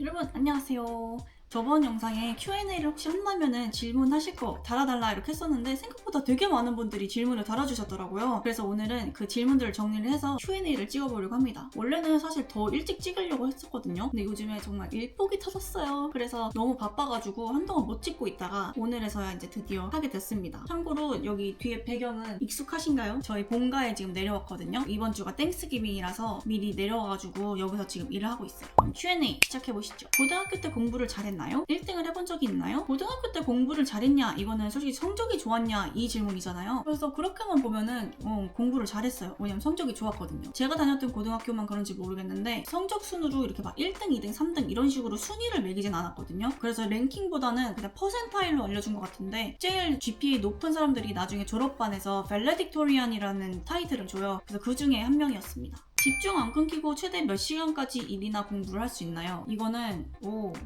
여러분 안녕하세요. 저번 영상에 Q&A를 혹시 한다면은 질문하실 거 달아달라 이렇게 했었는데 생각보다 되게 많은 분들이 질문을 달아주셨더라고요. 그래서 오늘은 그 질문들을 정리를 해서 Q&A를 찍어보려고 합니다. 원래는 사실 더 일찍 찍으려고 했었거든요. 근데 요즘에 정말 일복이 터졌어요. 그래서 너무 바빠가지고 한동안 못 찍고 있다가 오늘에서야 이제 드디어 하게 됐습니다. 참고로 여기 뒤에 배경은 익숙하신가요? 저희 본가에 지금 내려왔거든요. 이번 주가 땡스기빙이라서 미리 내려와가지고 여기서 지금 일을 하고 있어요. 그럼 Q&A 시작해보시죠. 고등학교 때 공부를 잘했나요? 1등을 해본 적이 있나요? 고등학교 때 공부를 잘했냐? 이거는 솔직히 성적이 좋았냐? 이 질문이잖아요. 그래서 그렇게만 보면은 공부를 잘했어요. 왜냐면 성적이 좋았거든요. 제가 다녔던 고등학교만 그런지 모르겠는데 성적 순으로 이렇게 막 1등, 2등, 3등 이런 식으로 순위를 매기진 않았거든요. 그래서 랭킹보다는 그냥 퍼센타일로 알려준 것 같은데 제일 GPA 높은 사람들이 나중에 졸업반에서 밸레딕토리안이라는 타이틀을 줘요. 그래서 그 중에 한 명이었습니다. 집중 안 끊기고 최대 몇 시간까지 일이나 공부를 할 수 있나요? 이거는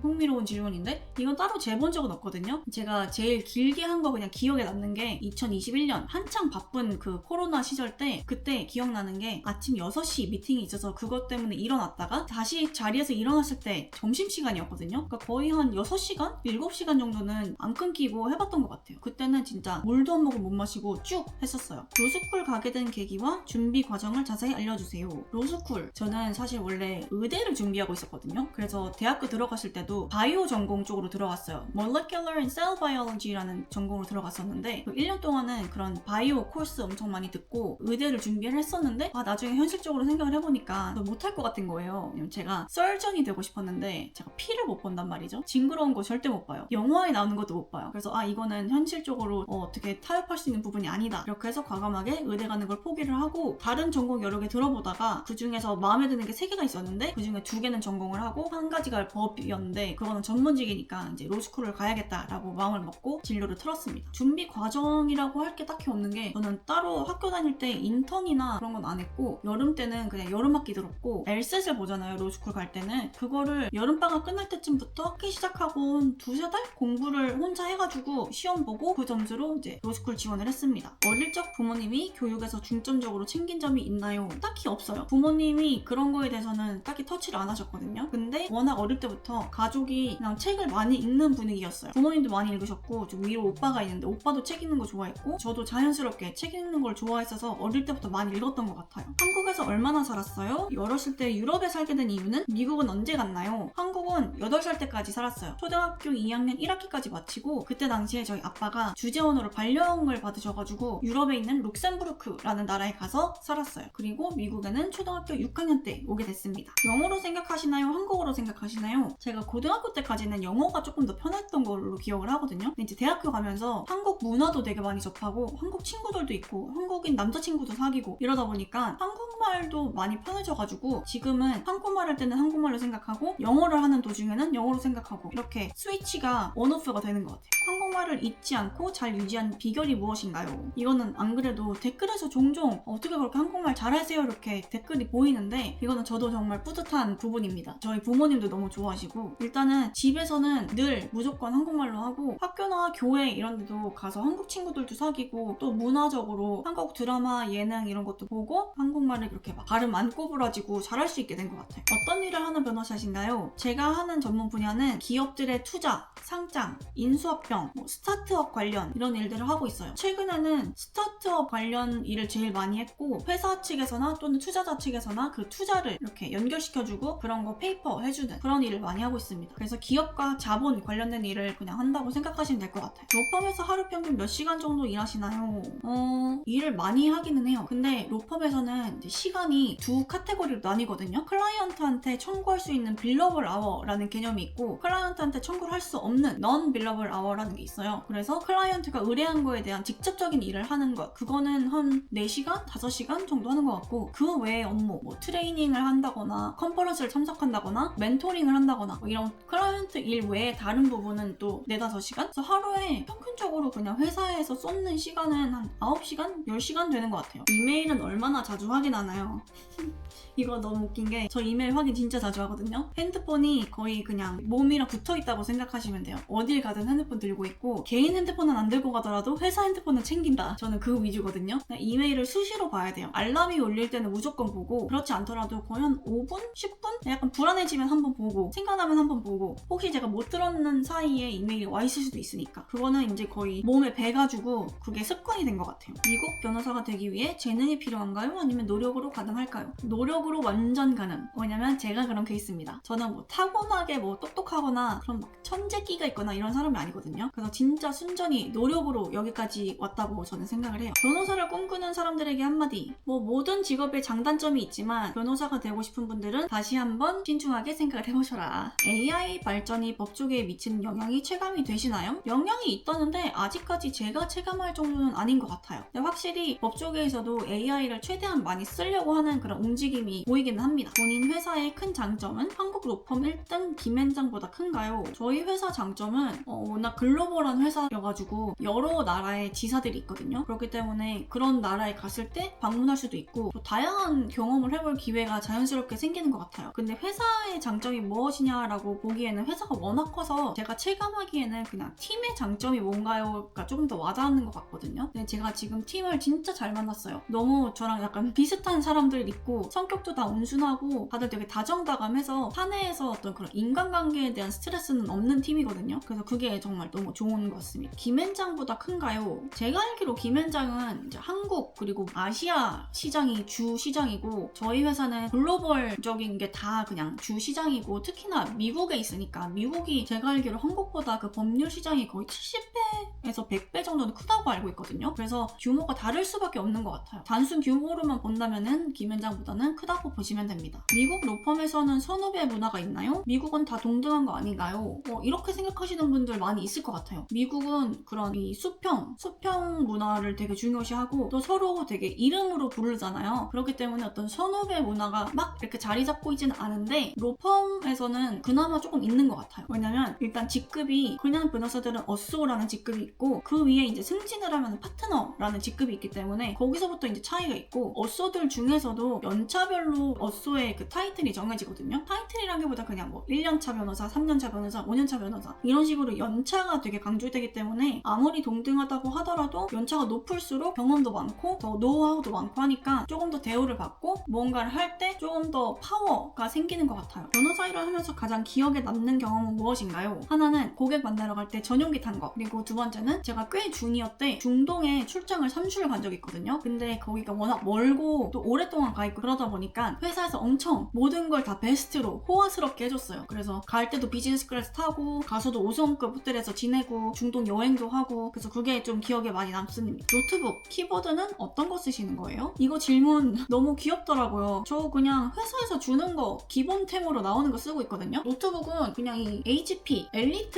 흥미로운 질문인데 이건 따로 재본 적은 없거든요. 제가 제일 길게 한 거 그냥 기억에 남는 게 2021년 한창 바쁜 그 코로나 시절 때 그때 기억나는 게 아침 6시 미팅이 있어서 그것 때문에 일어났다가 다시 자리에서 일어났을 때 점심시간이었거든요. 그러니까 거의 한 6시간? 7시간 정도는 안 끊기고 해봤던 것 같아요. 그때는 진짜 물도 한 모금 못 마시고 쭉 했었어요. 로스쿨 가게 된 계기와 준비 과정을 자세히 알려주세요. 로스쿨 저는 사실 원래 의대를 준비하고 있었거든요. 그래서 대학교 들어갔을 때도 바이오 전공 쪽으로 들어갔어요. Molecular and Cell Biology라는 전공으로 들어갔었는데 그 1년 동안은 그런 바이오 코र्스 엄청 많이 듣고 의대를 준비를 했었는데 나중에 현실적으로 생각을 해보니까 못할 것 같은 거예요. 왜냐면 제가 서전이 되고 싶었는데 제가 피를 못 본단 말이죠. 징그러운 거 절대 못 봐요. 영화에 나오는 것도 못 봐요. 그래서 이거는 현실적으로 어떻게 타협할 수 있는 부분이 아니다. 이렇게 해서 과감하게 의대 가는 걸 포기를 하고 다른 전공 여러 개 들어보다가 그 중에서 마음에 드는 게 3개가 있었는데 그 중에 2개는 전공을 하고 한 가지가 법이었는데 그거는 전문직이니까 이제 로스쿨을 가야겠다라고 마음을 먹고 진로를 틀었습니다. 준비 과정이라고 할 게 딱히 없는 게 저는 따로 학교 다닐 때 인턴이나 그런 건 안 했고 여름 때는 그냥 여름학기 들었고 LSAT을 보잖아요. 로스쿨 갈 때는 그거를 여름방학 끝날 때쯤부터 학기 시작하고 한 2-3달 공부를 혼자 해가지고 시험 보고 그 점수로 이제 로스쿨 지원을 했습니다. 어릴 적 부모님이 교육에서 중점적으로 챙긴 점이 있나요? 딱히 없어요. 부모님이 그런 거에 대해서는 딱히 터치를 안 하셨거든요. 근데 워낙 어릴 때부터 가족이 그냥 책을 많이 읽는 분위기였어요. 부모님도 많이 읽으셨고 좀 위로 오빠가 있는데 오빠도 책 읽는 거 좋아했고 저도 자연스럽게 책 읽는 걸 좋아했어서 어릴 때부터 많이 읽었던 것 같아요. 한국에서 얼마나 살았어요? 어렸을 때 유럽에 살게 된 이유는? 미국은 언제 갔나요? 한국은 8살 때까지 살았어요. 초등학교 2학년 1학기까지 마치고 그때 당시에 저희 아빠가 주재원으로 발령을 받으셔가지고 유럽에 있는 룩셈부르크라는 나라에 가서 살았어요. 그리고 미국에는 초등학교 6학년 때 오게 됐습니다. 영어로 생각하시나요? 한국어로 생각하시나요? 제가 고등학교 때까지는 영어가 조금 더 편했던 걸로 기억을 하거든요. 근데 이제 대학교 가면서 한국 문화도 되게 많이 접하고 한국 친구들도 있고 한국인 남자친구도 사귀고 이러다 보니까 한국말도 많이 편해져가지고 지금은 한국말 할 때는 한국말로 생각하고 영어를 하는 도중에는 영어로 생각하고 이렇게 스위치가 온오프가 되는 것 같아요. 한국말을 잊지 않고 잘 유지한 비결이 무엇인가요? 이거는 안 그래도 댓글에서 종종 어떻게 그렇게 한국말 잘하세요? 이렇게 댓글이 보이는데 이거는 저도 정말 뿌듯한 부분입니다. 저희 부모님도 너무 좋아하시고 일단은 집에서는 늘 무조건 한국말로 하고 학교나 교회 이런 데도 가서 한국 친구들도 사귀고 또 문화적으로 한국 드라마, 예능 이런 것도 보고 한국말을 그렇게 막 발음 안 꼬부라지고 잘할 수 있게 된 것 같아요. 어떤 일을 하는 변호사신가요? 제가 하는 전문 분야는 기업들의 투자, 상장, 인수합병, 스타트업 관련 이런 일들을 하고 있어요. 최근에는 스타트업 관련 일을 제일 많이 했고 회사 측에서나 또는 투자자 측에서나 그 투자를 이렇게 연결시켜주고 그런 거 페이퍼 해주는 그런 일을 많이 하고 있습니다. 그래서 기업과 자본 관련된 일을 그냥 한다고 생각하시면 될 것 같아요. 로펌에서 하루 평균 몇 시간 정도 일하시나요? 일을 많이 하기는 해요. 근데 로펌에서는 이제 시간이 두 카테고리로 나뉘거든요. 클라이언트한테 청구할 수 있는 빌러블 아워라는 개념이 있고 클라이언트한테 청구를 할 수 없는 넌 빌러블 아워라는 게 있어요. 그래서 클라이언트가 의뢰한 거에 대한 직접적인 일을 하는 것 그거는 한 4시간? 5시간 정도 하는 것 같고 그 외에 업무 트레이닝을 한다거나 컨퍼런스를 참석한다거나 멘토링을 한다거나 이런 클라이언트 일 외에 다른 부분은 또 4-5시간? 그래서 하루에 평균적으로 그냥 회사에서 쏟는 시간은 한 9시간? 10시간 되는 것 같아요. 이메일은 얼마나 자주 확인하나요? 이거 너무 웃긴 게 저 이메일 확인 진짜 자주 하거든요. 핸드폰이 거의 그냥 몸이랑 붙어있다고 생각하시면 돼요. 어딜 가든 핸드폰 들고 있고 있고 개인 핸드폰은 안 들고 가더라도 회사 핸드폰은 챙긴다. 저는 그 위주거든요. 이메일을 수시로 봐야 돼요. 알람이 울릴 때는 무조건 보고 그렇지 않더라도 거의 한 5분? 10분? 약간 불안해지면 한번 보고 생각나면 한번 보고 혹시 제가 못 들었는 사이에 이메일이 와 있을 수도 있으니까 그거는 이제 거의 몸에 배가지고 그게 습관이 된 것 같아요. 미국 변호사가 되기 위해 재능이 필요한가요? 아니면 노력으로 가능할까요? 노력으로 완전 가능. 왜냐면 제가 그런 케이스입니다. 저는 뭐 타고나게 뭐 똑똑하거나 그런 막 천재끼가 있거나 이런 사람이 아니거든요. 그래서 진짜 순전히 노력으로 여기까지 왔다고 저는 생각을 해요. 변호사를 꿈꾸는 사람들에게 한마디. 뭐 모든 직업에 장단점이 있지만 변호사가 되고 싶은 분들은 다시 한번 신중하게 생각을 해보셔라. AI 발전이 법조계에 미치는 영향이 체감이 되시나요? 영향이 있다는데 아직까지 제가 체감할 정도는 아닌 것 같아요. 근데 확실히 법조계에서도 AI를 최대한 많이 쓰려고 하는 그런 움직임이 보이기는 합니다. 본인 회사의 큰 장점은 한국 로펌 1등 김앤장보다 큰가요? 저희 회사 장점은 워낙 글로벌한 회사여가지고 여러 나라의 지사들이 있거든요. 그렇기 때문에 그런 나라에 갔을 때 방문할 수도 있고 또 다양한 경험을 해볼 기회가 자연스럽게 생기는 것 같아요. 근데 회사의 장점이 무엇이냐라고 보기에는 회사가 워낙 커서 제가 체감하기에는 그냥 팀의 장점이 뭔가요가 조금 더 와닿는 것 같거든요. 근데 제가 지금 팀을 진짜 잘 만났어요. 너무 저랑 약간 비슷한 사람들 있고 성격도 다 온순하고 다들 되게 다정다감해서 사내에서 어떤 그런 인간관계에 대한 스트레스는 없는 팀이거든요. 그래서 그게 정말 너무 좋은 것 같습니다. 김앤장보다 큰가요? 제가 알기로 김앤장은 이제 한국 그리고 아시아 시장이 주 시장이고 저희 회사는 글로벌적인 게 다 그냥 주 시장이고 특히나 미국에 있으니까 미국이 제가 알기로 한국보다 그 법률 시장이 거의 70배에서 100배 정도는 크다고 알고 있거든요. 그래서 규모가 다를 수밖에 없는 것 같아요. 단순 규모로만 본다면은 김앤장보다는 크다고 보시면 됩니다. 미국 로펌에서는 선후배 문화가 있나요? 미국은 다 동등한 거 아닌가요? 이렇게 생각하시는 분들 많이 있을 것 같아요. 미국은 그런 이 수평 문화를 되게 중요시하고 또 서로 되게 이름으로 부르잖아요. 그렇기 때문에 어떤 선후배 문화가 막 이렇게 자리 잡고 있지는 않은데 로펌에서는 그나마 조금 있는 것 같아요. 왜냐면 일단 직급이 그냥 변호사들은 어쏘라는 직급이 있고 그 위에 이제 승진을 하면 파트너라는 직급이 있기 때문에 거기서부터 이제 차이가 있고 어쏘들 중에서도 연차별로 어쏘의 그 타이틀이 정해지거든요. 타이틀이라기보다 그냥 뭐 1년차 변호사, 3년차 변호사, 5년차 변호사 이런 식으로 연차가 되게 강조되기 때문에 아무리 동등하다고 하더라도 연차가 높을수록 경험도 많고 더 노하우도 많고 하니까 조금 더 대우를 받고 뭔가를 할 때 조금 더 파워가 생기는 것 같아요. 변호사 일을 하면서 가장 기억에 남는 경험은 무엇인가요? 하나는 고객 만나러 갈 때 전용기 탄 거. 그리고 두 번째는 제가 꽤 주니어 때 중동에 출장을 3주를 간 적이 있거든요. 근데 거기가 워낙 멀고 또 오랫동안 가 있고 그러다 보니까 회사에서 엄청 모든 걸 다 베스트로 호화스럽게 해줬어요. 그래서 갈 때도 비즈니스 클래스 타고 가서도 5성급 호텔에서 지내고 중동 여행도 하고 그래서 그게 좀 기억에 많이 남습니다. 노트북, 키보드는 어떤 거 쓰시는 거예요? 이거 질문 너무 귀엽더라고요. 저 그냥 회사에서 주는 거 기본템으로 나오는 거 쓰고 있거든요. 노트북은 그냥 이 HP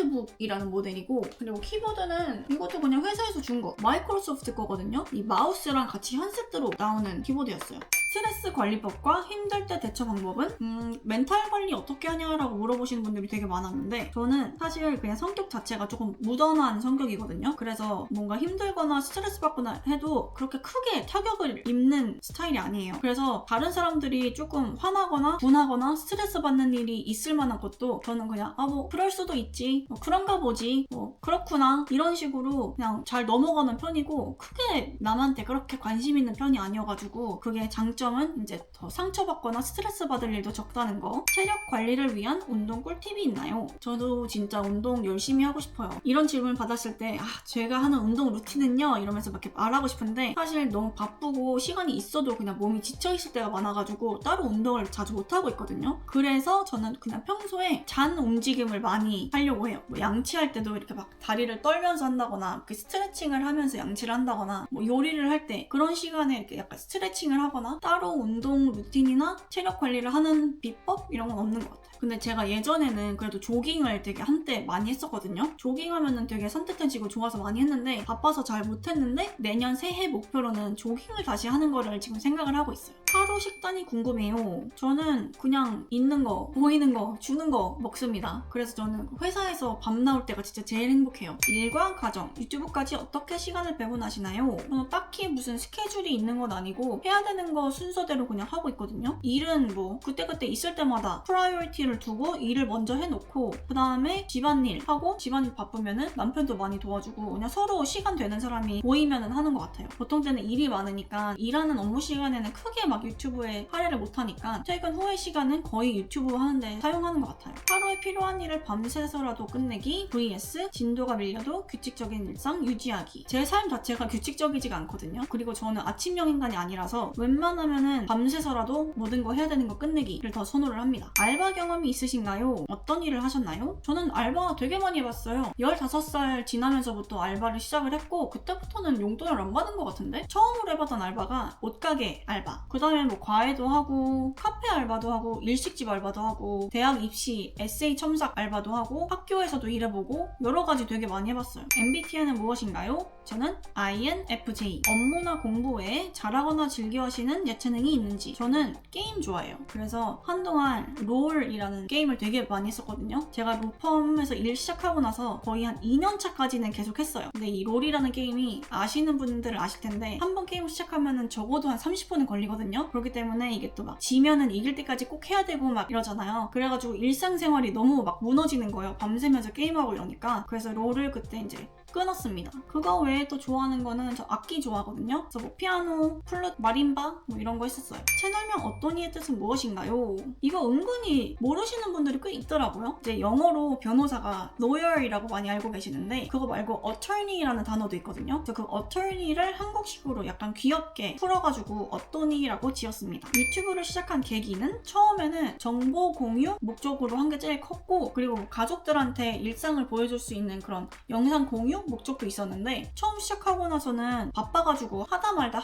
엘리트북이라는 모델이고 그리고 키보드는 이것도 그냥 회사에서 준 거 마이크로소프트 거거든요. 이 마우스랑 같이 한 세트로 나오는 키보드였어요. 스트레스 관리법과 힘들 때 대처 방법은? 멘탈 관리 어떻게 하냐라고 물어보시는 분들이 되게 많았는데 저는 사실 그냥 성격 자체가 조금 무던한 성격이거든요. 그래서 뭔가 힘들거나 스트레스 받거나 해도 그렇게 크게 타격을 입는 스타일이 아니에요. 그래서 다른 사람들이 조금 화나거나 분하거나 스트레스 받는 일이 있을 만한 것도 저는 그냥 뭐 그럴 수도 있지 뭐 그런가 보지 뭐 그렇구나 이런 식으로 그냥 잘 넘어가는 편이고 크게 남한테 그렇게 관심 있는 편이 아니어가지고 그게 장점은 이제 더 상처받거나 스트레스 받을 일도 적다는 거. 체력 관리를 위한 운동 꿀팁이 있나요? 저도 진짜 운동 열심히 하고 싶어요. 이런 질문 받았을 때 제가 하는 운동 루틴은요 이러면서 막 이렇게 말하고 싶은데 사실 너무 바쁘고 시간이 있어도 그냥 몸이 지쳐있을 때가 많아가지고 따로 운동을 자주 못하고 있거든요. 그래서 저는 그냥 평소에 잔 움직임을 많이 하려고 해요. 뭐 양치할 때도 이렇게 막 다리를 떨면서 한다거나 이렇게 스트레칭을 하면서 양치를 한다거나 뭐 요리를 할 때 그런 시간에 이렇게 약간 스트레칭을 하거나 따로 운동 루틴이나 체력 관리를 하는 비법 이런 건 없는 것 같아요. 근데 제가 예전에는 그래도 조깅을 되게 한때 많이 했었거든요. 조깅하면은 되게 산뜻해지고 좋아서 많이 했는데 바빠서 잘 못했는데 내년 새해 목표로는 조깅을 다시 하는 거를 지금 생각을 하고 있어요. 하루 식단이 궁금해요. 저는 그냥 있는 거, 보이는 거, 주는 거 먹습니다. 그래서 저는 회사에서 밥 나올 때가 진짜 제일 행복해요. 일과 가정, 유튜브까지 어떻게 시간을 배분하시나요? 저는 딱히 무슨 스케줄이 있는 건 아니고 해야 되는 거 순서대로 그냥 하고 있거든요. 일은 뭐 그때그때 있을 때마다 프라이어리티를 두고 일을 먼저 해놓고 그 다음에 집안일 하고 집안일 바쁘면은 남편도 많이 도와주고 그냥 서로 시간 되는 사람이 보이면은 하는 것 같아요. 보통 때는 일이 많으니까 일하는 업무 시간에는 크게 막 유튜브에 할애를 못하니까 퇴근 후의 시간은 거의 유튜브 하는데 사용하는 것 같아요. 하루에 필요한 일을 밤새서라도 끝내기 vs 진도가 밀려도 규칙적인 일상 유지하기. 제 삶 자체가 규칙적이지가 않거든요. 그리고 저는 아침형 인간이 아니라서 웬만하면은 밤새서라도 모든 거 해야 되는 거 끝내기를 더 선호를 합니다. 알바 경험이 있으신가요? 어떤 일을 하셨나요? 저는 알바 되게 많이 해봤어요. 15살 지나면서부터 알바를 시작을 했고 그때부터는 용돈을 안 받은 것 같은데? 처음으로 해봤던 알바가 옷가게 알바, 그 다음에 뭐 과외도 하고 카페 알바도 하고 일식집 알바도 하고 대학 입시 에세이 첨삭 알바도 하고 학교에서도 일해보고 여러 가지 되게 많이 해봤어요. MBTI는 무엇인가요? 저는 INFJ. 업무나 공부 외에 잘하거나 즐겨하시는 예체능이 있는지. 저는 게임 좋아해요. 그래서 한동안 롤이라는 게임을 되게 많이 했었거든요. 제가 로펌에서 일 시작하고 나서 거의 한 2년 차까지는 계속 했어요. 근데 이 롤이라는 게임이 아시는 분들은 아실 텐데 한 번 게임을 시작하면은 적어도 한 30분은 걸리거든요. 그렇기 때문에 이게 또 막 지면은 이길 때까지 꼭 해야 되고 막 이러잖아요. 그래가지고 일상생활이 너무 막 무너지는 거예요. 밤새면서 게임하고 이러니까. 그래서 롤을 그때 이제 끊었습니다. 그거 외에 또 좋아하는 거는 저 악기 좋아하거든요. 그래서 뭐 피아노, 플룻, 마림바 뭐 이런 거 했었어요. 채널명 어떠니의 뜻은 무엇인가요? 이거 은근히 모르시는 분들이 꽤 있더라고요. 이제 영어로 변호사가 lawyer이라고 많이 알고 계시는데 그거 말고 attorney라는 단어도 있거든요. 그래서 그 attorney를 한국식으로 약간 귀엽게 풀어가지고 어떠니라고 지었습니다. 유튜브를 시작한 계기는 처음에는 정보 공유 목적으로 한 게 제일 컸고 그리고 가족들한테 일상을 보여줄 수 있는 그런 영상 공유 목적도 있었는데 처음 시작하고 나서는 바빠가지고 하다 말다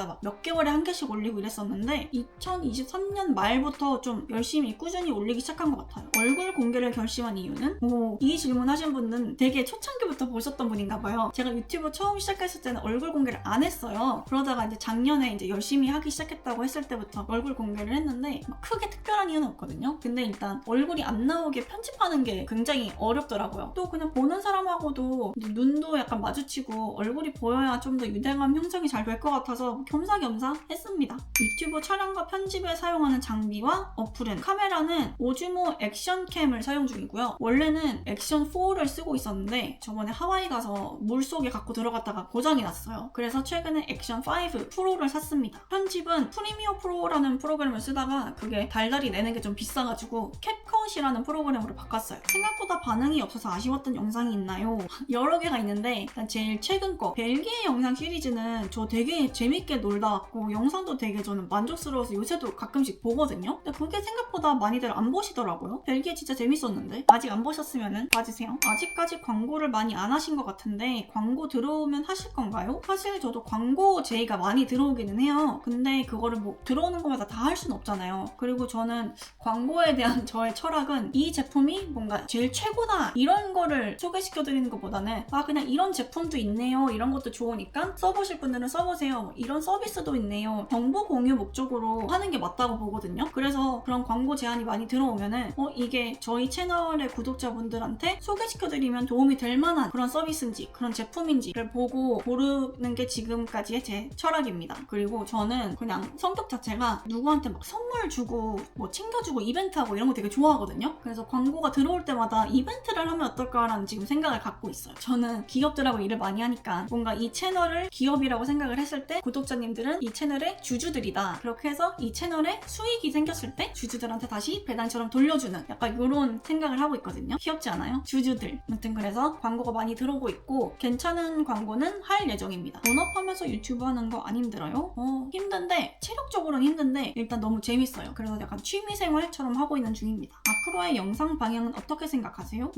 막 몇 개월에 한 개씩 올리고 이랬었는데 2023년 말부터 좀 열심히 꾸준히 올리기 시작한 것 같아요. 얼굴 공개를 결심한 이유는? 이 질문 하신 분은 되게 초창기부터 보셨던 분인가 봐요. 제가 유튜브 처음 시작했을 때는 얼굴 공개를 안 했어요. 그러다가 이제 작년에 이제 열심히 하기 시작했다고 했을 때부터 얼굴 공개를 했는데 막 크게 특별한 이유는 없거든요. 근데 일단 얼굴이 안 나오게 편집하는 게 굉장히 어렵더라고요. 또 그냥 보는 사람하고도 눈도 약간 마주치고 얼굴이 보여야 좀 더 유대감 형성이 잘 될 것 같아서 겸사겸사 했습니다. 유튜브 촬영과 편집에 사용하는 장비와 어플은 카메라는 오즈모 액션캠을 사용 중이고요. 원래는 액션 4를 쓰고 있었는데 저번에 하와이 가서 물속에 갖고 들어갔다가 고장이 났어요. 그래서 최근에 액션 5 프로를 샀습니다. 편집은 프리미어 프로라는 프로그램을 쓰다가 그게 달달이 내는 게 좀 비싸가지고 캡컷이라는 프로그램으로 바꿨어요. 생각보다 반응이 없어서 아쉬웠던 영상이 있나요? 여러 개가 있는데 일단 제일 최근 거 벨기에 영상 시리즈는 저 되게 재밌게 놀다 왔고 영상도 되게 저는 만족스러워서 요새도 가끔씩 보거든요. 근데 그게 생각보다 많이들 안 보시더라고요. 벨기에 진짜 재밌었는데 아직 안 보셨으면 봐주세요. 아직까지 광고를 많이 안 하신 것 같은데 광고 들어오면 하실 건가요? 사실 저도 광고 제의가 많이 들어오기는 해요. 근데 그거를 뭐 들어오는 것마다 다 할 수는 없잖아요. 그리고 저는 광고에 대한 저의 철학은 이 제품이 뭔가 제일 최고다 이런 거를 소개시켜드리는 것보다는 그냥 이런 제품도 있네요. 이런 것도 좋으니까 써보실 분들은 써보세요. 이런 서비스도 있네요. 정보 공유 목적으로 하는 게 맞다고 보거든요. 그래서 그런 광고 제안이 많이 들어오면은 이게 저희 채널의 구독자분들한테 소개시켜드리면 도움이 될 만한 그런 서비스인지 그런 제품인지를 보고 고르는 게 지금까지의 제 철학입니다. 그리고 저는 그냥 성격 자체가 누구한테 막 선물 주고 뭐 챙겨주고 이벤트하고 이런 거 되게 좋아하거든요. 그래서 광고가 들어올 때마다 이벤트를 하면 어떨까라는 지금 생각을 갖고 있어요. 저는 기업들하고 일을 많이 하니까 뭔가 이 채널을 기업이라고 생각을 했을 때 구독자님들은 이 채널의 주주들이다. 그렇게 해서 이 채널에 수익이 생겼을 때 주주들한테 다시 배당처럼 돌려주는 약간 이런 생각을 하고 있거든요. 귀엽지 않아요? 주주들. 아무튼 그래서 광고가 많이 들어오고 있고 괜찮은 광고는 할 예정입니다. 본업하면서 유튜브 하는 거 안 힘들어요? 힘든데 체력적으로는 힘든데 일단 너무 재밌어요. 그래서 약간 취미생활처럼 하고 있는 중입니다. 앞으로의 영상 방향은 어떻게 생각하세요?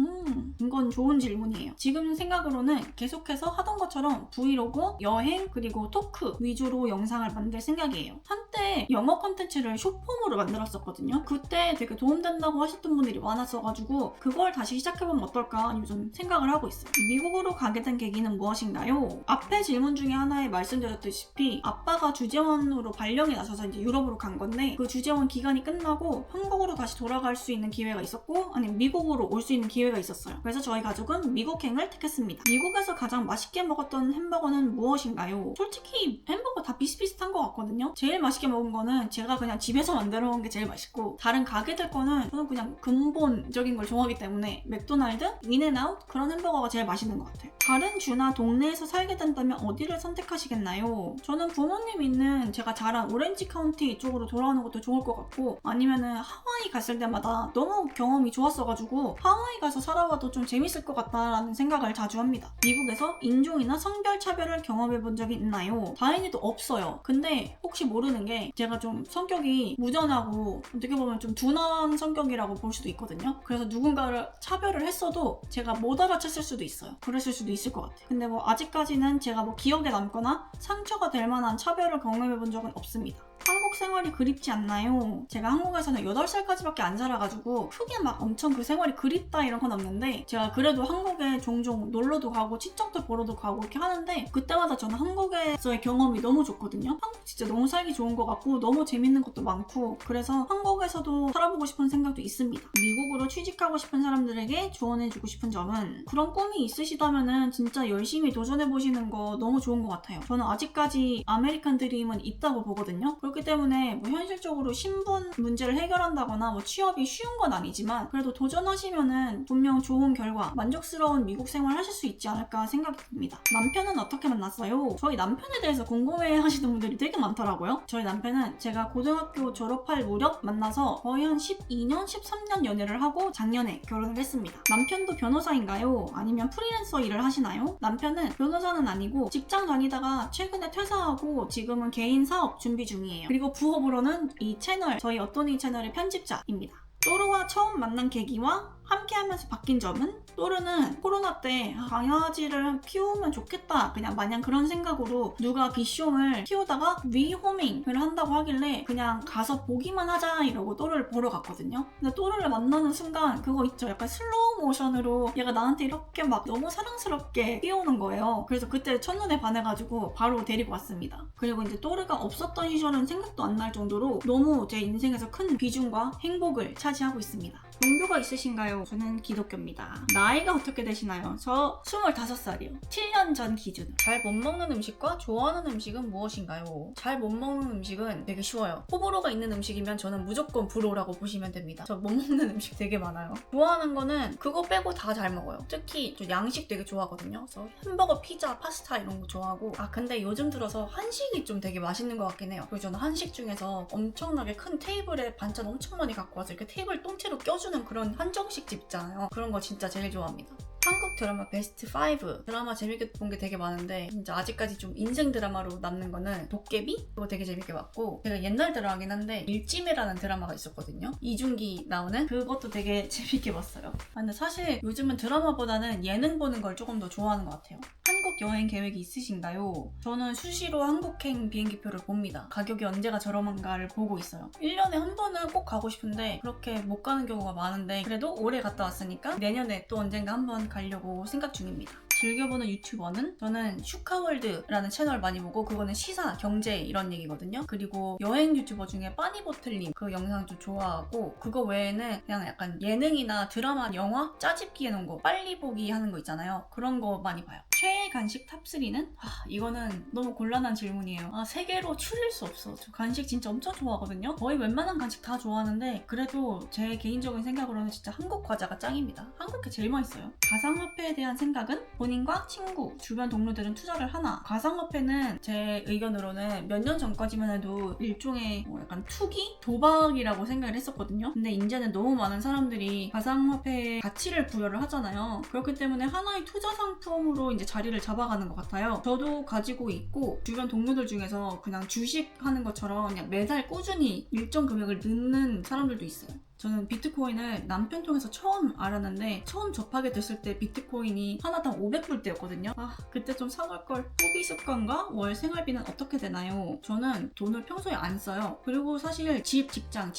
이건 좋은 질문이에요. 지금 생각으로는 계속해서 하던 것처럼 브이로그, 여행, 그리고 토크 위주로 영상을 만들 생각이에요. 한때 영어 컨텐츠를 숏폼으로 만들었었거든요. 그때 되게 도움된다고 하셨던 분들이 많았어가지고 그걸 다시 시작해보면 어떨까 요즘 생각을 하고 있어요. 미국으로 가게 된 계기는 무엇인가요? 앞에 질문 중에 하나에 말씀드렸다시피 아빠가 주재원으로 발령이 나셔서 이제 유럽으로 간 건데 그 주재원 기간이 끝나고 한국으로 다시 돌아갈 수 있는 기회가 있었고 아니면 미국으로 올 수 있는 기회가 있었어요. 그래서 저희 가족은 미국행을 택했습니다. 있습니다. 미국에서 가장 맛있게 먹었던 햄버거는 무엇인가요? 솔직히 햄버거 다 비슷비슷한 것 같거든요. 제일 맛있게 먹은 거는 제가 그냥 집에서 만들어 먹은 게 제일 맛있고, 다른 가게들 거는 저는 그냥 근본적인 걸 좋아하기 때문에 맥도날드, 인앤아웃 그런 햄버거가 제일 맛있는 것 같아요. 다른 주나 동네에서 살게 된다면 어디를 선택하시겠나요? 저는 부모님 있는 제가 자란 오렌지 카운티 이쪽으로 돌아오는 것도 좋을 것 같고, 아니면은 하와이 갔을 때마다 너무 경험이 좋았어가지고 하와이 가서 살아봐도 좀 재밌을 것 같다라는 생각을 자주 합니다. 미국에서 인종이나 성별 차별을 경험해 본 적이 있나요? 다행히도 없어요. 근데 혹시 모르는 게 제가 좀 성격이 무전하고 어떻게 보면 좀 둔한 성격이라고 볼 수도 있거든요. 그래서 누군가를 차별을 했어도 제가 못 알아챘을 수도 있어요. 그랬을 수도 있을 것 같아요. 근데 뭐 아직까지는 제가 뭐 기억에 남거나 상처가 될 만한 차별을 경험해 본 적은 없습니다. 한국 생활이 그립지 않나요? 제가 한국에서는 8살까지밖에 안 살아가지고 크게 막 엄청 그 생활이 그립다 이런 건 없는데, 제가 그래도 한국에 종종 놀러도 가고 친척들 보러도 가고 이렇게 하는데, 그때마다 저는 한국에서의 경험이 너무 좋거든요. 한국 진짜 너무 살기 좋은 것 같고 너무 재밌는 것도 많고, 그래서 한국에서도 살아보고 싶은 생각도 있습니다. 미국으로 취직하고 싶은 사람들에게 조언해주고 싶은 점은, 그런 꿈이 있으시다면은 진짜 열심히 도전해보시는 거 너무 좋은 것 같아요. 저는 아직까지 아메리칸 드림은 있다고 보거든요. 그렇기 때문에 뭐 현실적으로 신분 문제를 해결한다거나 뭐 취업이 쉬운 건 아니지만, 그래도 도전하시면은 분명 좋은 결과, 만족스러운 미국 생활 하실 수 있지 않을까 생각이 듭니다. 남편은 어떻게 만났어요? 저희 남편에 대해서 궁금해 하시는 분들이 되게 많더라고요. 저희 남편은 제가 고등학교 졸업할 무렵 만나서 거의 한 12년, 13년 연애를 하고 작년에 결혼을 했습니다. 남편도 변호사인가요? 아니면 프리랜서 일을 하시나요? 남편은 변호사는 아니고 직장 다니다가 최근에 퇴사하고 지금은 개인 사업 준비 중이에요. 그리고 부업으로는 이 채널, 저희 어떠니 채널의 편집자입니다. 또르와 처음 만난 계기와 함께하면서 바뀐 점은, 또르는 코로나 때 강아지를 키우면 좋겠다 그냥 마냥 그런 생각으로 누가 비숑을 키우다가 위호밍을 한다고 하길래 그냥 가서 보기만 하자 이러고 또르를 보러 갔거든요. 근데 또르를 만나는 순간 그거 있죠, 약간 슬로우 모션으로 얘가 나한테 이렇게 막 너무 사랑스럽게 뛰어오는 거예요. 그래서 그때 첫눈에 반해가지고 바로 데리고 왔습니다. 그리고 이제 또르가 없었던 시절은 생각도 안 날 정도로 너무 제 인생에서 큰 비중과 행복을 차지하고 있습니다. 종교가 있으신가요? 저는 기독교입니다. 나이가 어떻게 되시나요? 저 25살이요. 7년 전 기준. 잘 못 먹는 음식과 좋아하는 음식은 무엇인가요? 잘 못 먹는 음식은 되게 쉬워요. 호불호가 있는 음식이면 저는 무조건 불호라고 보시면 됩니다. 저 못 먹는 음식 되게 많아요. 좋아하는 거는 그거 빼고 다 잘 먹어요. 특히 저 양식 되게 좋아하거든요. 그래서 햄버거, 피자, 파스타 이런 거 좋아하고, 근데 요즘 들어서 한식이 좀 되게 맛있는 것 같긴 해요. 그리고 저는 한식 중에서 엄청나게 큰 테이블에 반찬 엄청 많이 갖고 와서 이렇게 테이블 통째로 껴주는 그런 한정식 집 있잖아요. 그런 거 진짜 제일 좋아합니다. 한국 드라마 베스트 5 드라마 재밌게 본 게 되게 많은데, 진짜 아직까지 좀 인생 드라마로 남는 거는 도깨비? 그거 되게 재밌게 봤고, 제가 옛날 드라마긴 한데 일찜이라는 드라마가 있었거든요. 이준기 나오는 그것도 되게 재밌게 봤어요. 근데 사실 요즘은 드라마보다는 예능 보는 걸 조금 더 좋아하는 것 같아요. 한국 여행 계획이 있으신가요? 저는 수시로 한국행 비행기표를 봅니다. 가격이 언제가 저렴한가를 보고 있어요. 1년에 한 번은 꼭 가고 싶은데 그렇게 못 가는 경우가 많은데, 그래도 올해 갔다 왔으니까 내년에 또 언젠가 한번 가려고 생각 중입니다. 즐겨보는 유튜버는, 저는 슈카월드라는 채널 많이 보고, 그거는 시사, 경제 이런 얘기거든요. 그리고 여행 유튜버 중에 빠니보틀님 그 영상 좀 좋아하고, 그거 외에는 그냥 약간 예능이나 드라마, 영화 짜집기 해놓은 거, 빨리 보기 하는 거 있잖아요. 그런 거 많이 봐요. 최애 간식 탑3는? 이거는 너무 곤란한 질문이에요. 세 개로 추릴 수 없어. 저 간식 진짜 엄청 좋아하거든요. 거의 웬만한 간식 다 좋아하는데, 그래도 제 개인적인 생각으로는 진짜 한국 과자가 짱입니다. 한국 게 제일 맛있어요. 가상화폐에 대한 생각은? 본인과 친구, 주변 동료들은 투자를 하나? 가상화폐는 제 의견으로는 몇 년 전까지만 해도 일종의 약간 투기? 도박이라고 생각을 했었거든요. 근데 이제는 너무 많은 사람들이 가상화폐에 가치를 부여를 하잖아요. 그렇기 때문에 하나의 투자 상품으로 이제 자리를 잡아가는 것 같아요. 저도 가지고 있고, 주변 동료들 중에서 그냥 주식 하는 것처럼 그냥 매달 꾸준히 일정 금액을 넣는 사람들도 있어요. 저는 비트코인을 남편 통해서 처음 알았는데, 처음 접하게 됐을 때 비트코인이 하나당 500불대였거든요. 그때 좀 사놓을걸. 소비 습관과 월 생활비는 어떻게 되나요? 저는 돈을 평소에 안 써요. 그리고 사실 집, 직장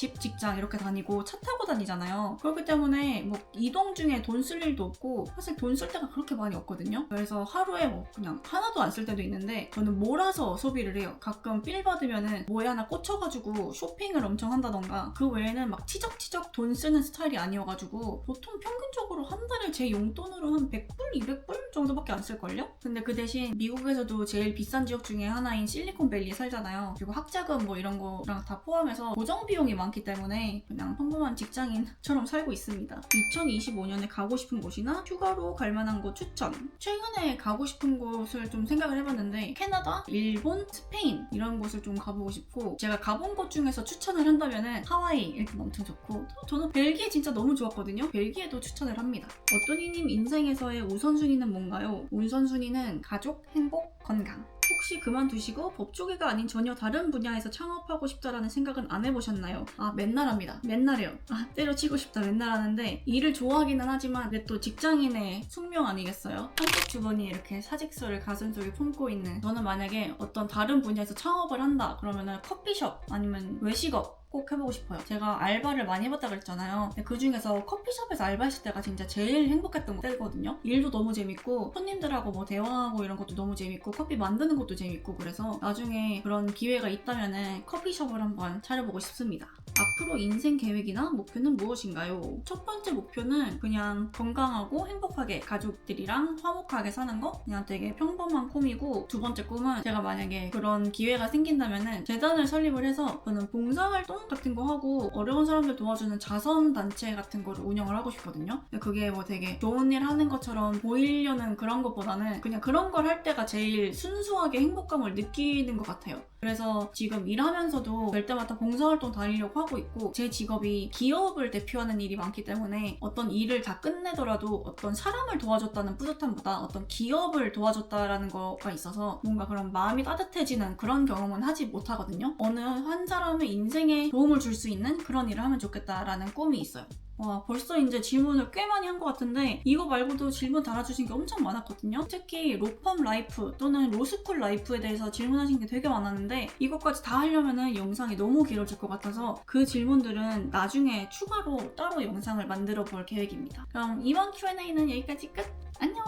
이렇게 다니고 차 타고 다니잖아요. 그렇기 때문에 뭐 이동 중에 돈 쓸 일도 없고, 사실 돈 쓸 때가 그렇게 많이 없거든요. 그래서 하루에 그냥 하나도 안 쓸 때도 있는데, 저는 몰아서 소비를 해요. 가끔 필 받으면은 뭐에 하나 꽂혀가지고 쇼핑을 엄청 한다던가, 그 외에는 막 치적치적 돈 쓰는 스타일이 아니어가지고, 보통 평균적으로 한 달에 제 용돈으로 한 100불, 200불 정도밖에 안 쓸걸요? 근데 그 대신 미국에서도 제일 비싼 지역 중에 하나인 실리콘밸리에 살잖아요. 그리고 학자금 뭐 이런 거랑 다 포함해서 고정 비용이 많기 때문에 그냥 평범한 직장인처럼 살고 있습니다. 2025년에 가고 싶은 곳이나 휴가로 갈 만한 곳 추천. 최근에 가고 싶은 곳을 좀 생각을 해봤는데 캐나다, 일본, 스페인 이런 곳을 좀 가보고 싶고, 제가 가본 곳 중에서 추천을 한다면은 하와이 일단 엄청 좋고, 또 저는 벨기에 진짜 너무 좋았거든요. 벨기에도 추천을 합니다. 어떠니님 인생에서의 우선순위는 뭔가요? 우선순위는 가족, 행복, 건강. 혹시 그만두시고 법조계가 아닌 전혀 다른 분야에서 창업하고 싶다라는 생각은 안 해보셨나요? 맨날 합니다. 맨날 해요. 때려치고 싶다 맨날 하는데, 일을 좋아하기는 하지만 근데 또 직장인의 숙명 아니겠어요? 한국 주머니에 이렇게 사직서를 가슴속에 품고 있는 저는 만약에 어떤 다른 분야에서 창업을 한다 그러면은 커피숍 아니면 외식업 꼭 해보고 싶어요. 제가 알바를 많이 해봤다 그랬잖아요. 근데 그 중에서 커피숍에서 알바했을 때가 진짜 제일 행복했던 때거든요. 일도 너무 재밌고 손님들하고 뭐 대화하고 이런 것도 너무 재밌고 커피 만드는 것도 재밌고, 그래서 나중에 그런 기회가 있다면은 커피숍을 한번 차려보고 싶습니다. 앞으로 인생 계획이나 목표는 무엇인가요? 첫 번째 목표는 그냥 건강하고 행복하게 가족들이랑 화목하게 사는 거? 그냥 되게 평범한 꿈이고, 두 번째 꿈은 제가 만약에 그런 기회가 생긴다면은 재단을 설립을 해서 저는 봉사활동 같은 거 하고 어려운 사람들 도와주는 자선단체 같은 거를 운영을 하고 싶거든요. 근데 그게 뭐 되게 좋은 일 하는 것처럼 보이려는 그런 것보다는 그냥 그런 걸 할 때가 제일 순수하게 행복감을 느끼는 것 같아요. 그래서 지금 일하면서도 될 때마다 봉사활동 다니려고 하고 있고, 제 직업이 기업을 대표하는 일이 많기 때문에 어떤 일을 다 끝내더라도 어떤 사람을 도와줬다는 뿌듯함보다 어떤 기업을 도와줬다라는 거가 있어서 뭔가 그런 마음이 따뜻해지는 그런 경험은 하지 못하거든요. 어느 한 사람의 인생에 도움을 줄 수 있는 그런 일을 하면 좋겠다라는 꿈이 있어요. 와, 벌써 이제 질문을 꽤 많이 한 것 같은데 이거 말고도 질문 달아주신 게 엄청 많았거든요. 특히 로펌 라이프 또는 로스쿨 라이프에 대해서 질문하신 게 되게 많았는데 이것까지 다 하려면은 영상이 너무 길어질 것 같아서 그 질문들은 나중에 추가로 따로 영상을 만들어 볼 계획입니다. 그럼 이번 Q&A는 여기까지 끝! 안녕!